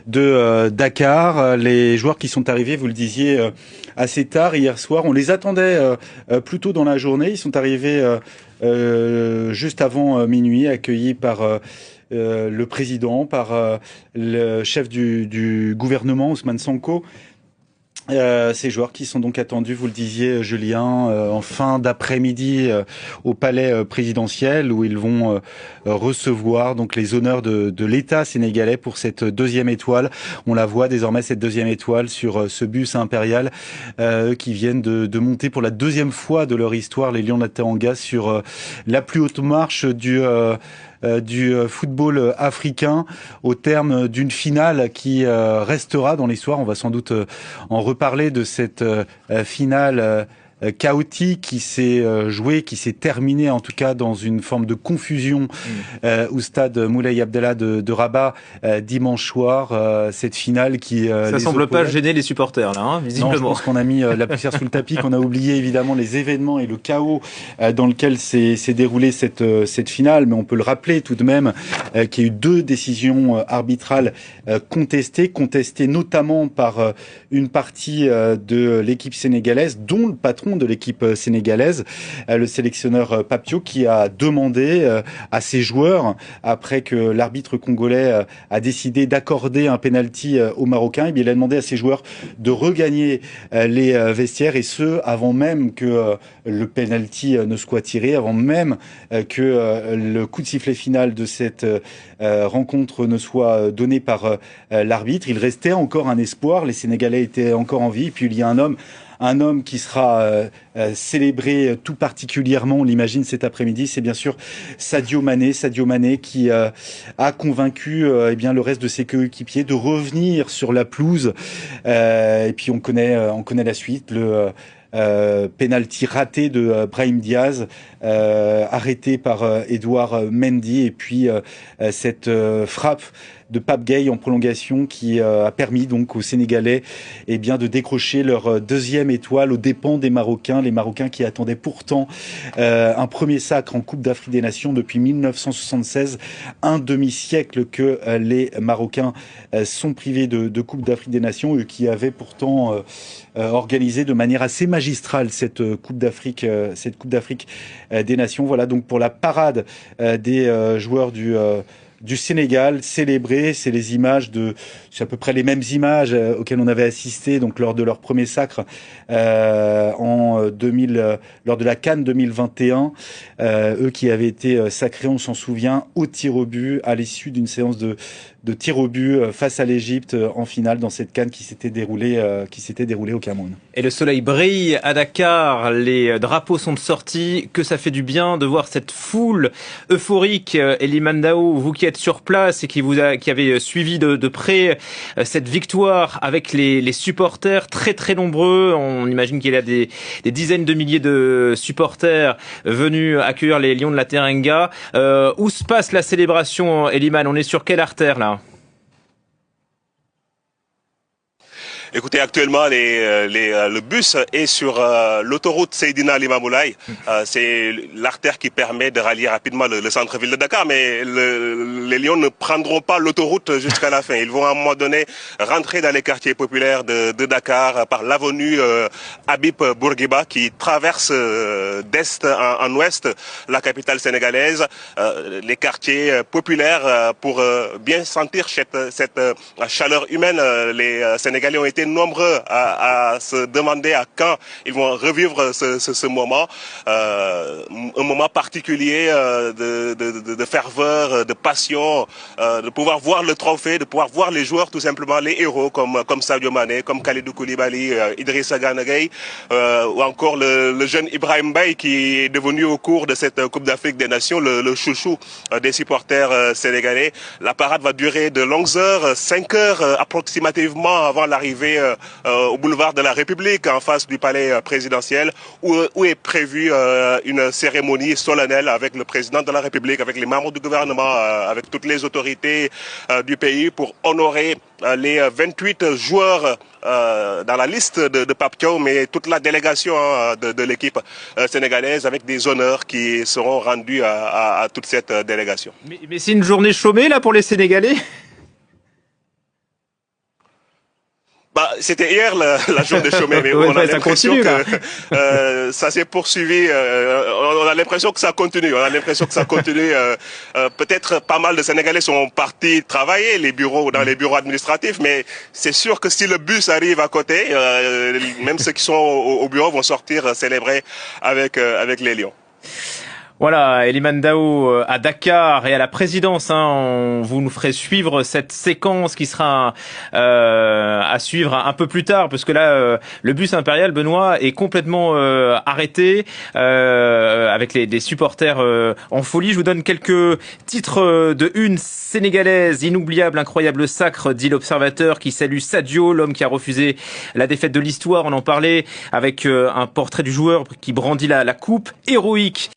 de Dakar. Les joueurs qui sont arrivés, vous le disiez, assez tard hier soir. On les attendait plus tôt dans la journée. Ils sont arrivés juste avant minuit, accueillis par le président, par le chef du gouvernement, Ousmane Sonko. Ces joueurs qui sont donc attendus, vous le disiez Julien, en fin d'après-midi au palais présidentiel où ils vont recevoir donc les honneurs de l'État sénégalais pour cette deuxième étoile. On la voit désormais, cette deuxième étoile sur ce bus impérial qui viennent de monter pour la deuxième fois de leur histoire, les Lions de la Teranga, sur la plus haute marche du football africain, au terme d'une finale qui restera dans l'histoire. On va sans doute en reparler de cette finale chaotique qui s'est jouée, qui s'est terminée en tout cas dans une forme de confusion au stade Moulay Abdellah de Rabat dimanche soir. Cette finale qui ça semble pas gêner les supporters là, hein, visiblement. Non, je pense qu'on a mis la poussière sous le tapis, qu'on a oublié évidemment les événements et le chaos dans lequel s'est déroulée cette finale, mais on peut le rappeler tout de même qu'il y a eu 2 décisions arbitrales contestées notamment par une partie de l'équipe sénégalaise, dont le patron de l'équipe sénégalaise, le sélectionneur Papio, qui a demandé à ses joueurs, après que l'arbitre congolais a décidé d'accorder un penalty aux Marocains, il a demandé à ses joueurs de regagner les vestiaires, et ce avant même que le penalty ne soit tiré, avant même que le coup de sifflet final de cette rencontre ne soit donné par l'arbitre. Il restait encore un espoir, les Sénégalais étaient encore en vie, et puis il y a un homme qui sera célébré tout particulièrement, on l'imagine cet après-midi, c'est bien sûr Sadio Mané qui a convaincu le reste de ses coéquipiers de revenir sur la pelouse. Et puis on connaît la suite, le penalty raté de Brahim Diaz, arrêté par Edouard Mendy, et puis cette frappe de Pape Gueye en prolongation qui a permis donc aux Sénégalais de décrocher leur deuxième étoile aux dépens des Marocains. Les Marocains qui attendaient pourtant un premier sacre en Coupe d'Afrique des Nations depuis 1976, un demi-siècle que les Marocains sont privés de Coupe d'Afrique des Nations, eux qui avaient pourtant organisé de manière assez magistrale cette Coupe d'Afrique des Nations. Voilà donc pour la parade des joueurs du Sénégal célébré. C'est c'est à peu près les mêmes images auxquelles on avait assisté donc lors de leur premier sacre lors de la CAN 2021. Eux qui avaient été sacrés, on s'en souvient, au tir au but à l'issue d'une séance de tir au but face à l'Égypte en finale dans cette CAN qui s'était déroulée au Cameroun. Et le soleil brille à Dakar, les drapeaux sont sortis, que ça fait du bien de voir cette foule euphorique. Elimane Dao, vous qui êtes sur place et qui avez suivi de près cette victoire avec les supporters très très nombreux, on imagine qu'il y a des dizaines de milliers de supporters venus accueillir les Lions de la Teranga. Où se passe la célébration, Elimane? On est sur quelle artère là? Écoutez, actuellement, le bus est sur l'autoroute Seydina Limamoulaye. C'est l'artère qui permet de rallier rapidement le centre-ville de Dakar, mais les Lions ne prendront pas l'autoroute jusqu'à la fin. Ils vont à un moment donné rentrer dans les quartiers populaires de Dakar par l'avenue Habib Bourguiba qui traverse d'est en ouest la capitale sénégalaise, les quartiers populaires pour bien sentir cette chaleur humaine. Les Sénégalais ont été nombreux à se demander à quand ils vont revivre ce moment, un moment particulier de ferveur, de passion, de pouvoir voir le trophée, de pouvoir voir les joueurs tout simplement, les héros comme Sadio Mané, comme Kalidou Koulibaly, Idrissa Gana Gueye, ou encore le jeune Ibrahim Mbaye qui est devenu au cours de cette Coupe d'Afrique des Nations le chouchou des supporters sénégalais. La parade va durer de longues heures, 5 heures approximativement avant l'arrivée au boulevard de la République, en face du palais présidentiel, où est prévue une cérémonie solennelle avec le président de la République, avec les membres du gouvernement, avec toutes les autorités du pays pour honorer les 28 joueurs dans la liste de Pape Thiaw, mais toute la délégation de l'équipe sénégalaise avec des honneurs qui seront rendus à toute cette délégation. Mais c'est une journée chômée là pour les Sénégalais? c'était hier la journée chômée, mais Ouais, on a ça l'impression continue, que ça s'est poursuivi. On a l'impression que ça continue. On a l'impression que ça continue. Peut-être pas mal de Sénégalais sont partis travailler dans les bureaux administratifs, mais c'est sûr que si le bus arrive à côté, même ceux qui sont au bureau vont sortir célébrer avec les Lions. Voilà, Elimane Dao à Dakar et à la présidence. Vous nous ferez suivre cette séquence qui sera à suivre un peu plus tard, parce que là, le bus impérial, Benoît, est complètement arrêté avec des supporters en folie. Je vous donne quelques titres de une sénégalaise. Inoubliable, incroyable sacre, dit l'Observateur, qui salue Sadio, l'homme qui a refusé la défaite de l'histoire. On en parlait avec un portrait du joueur qui brandit la coupe héroïque.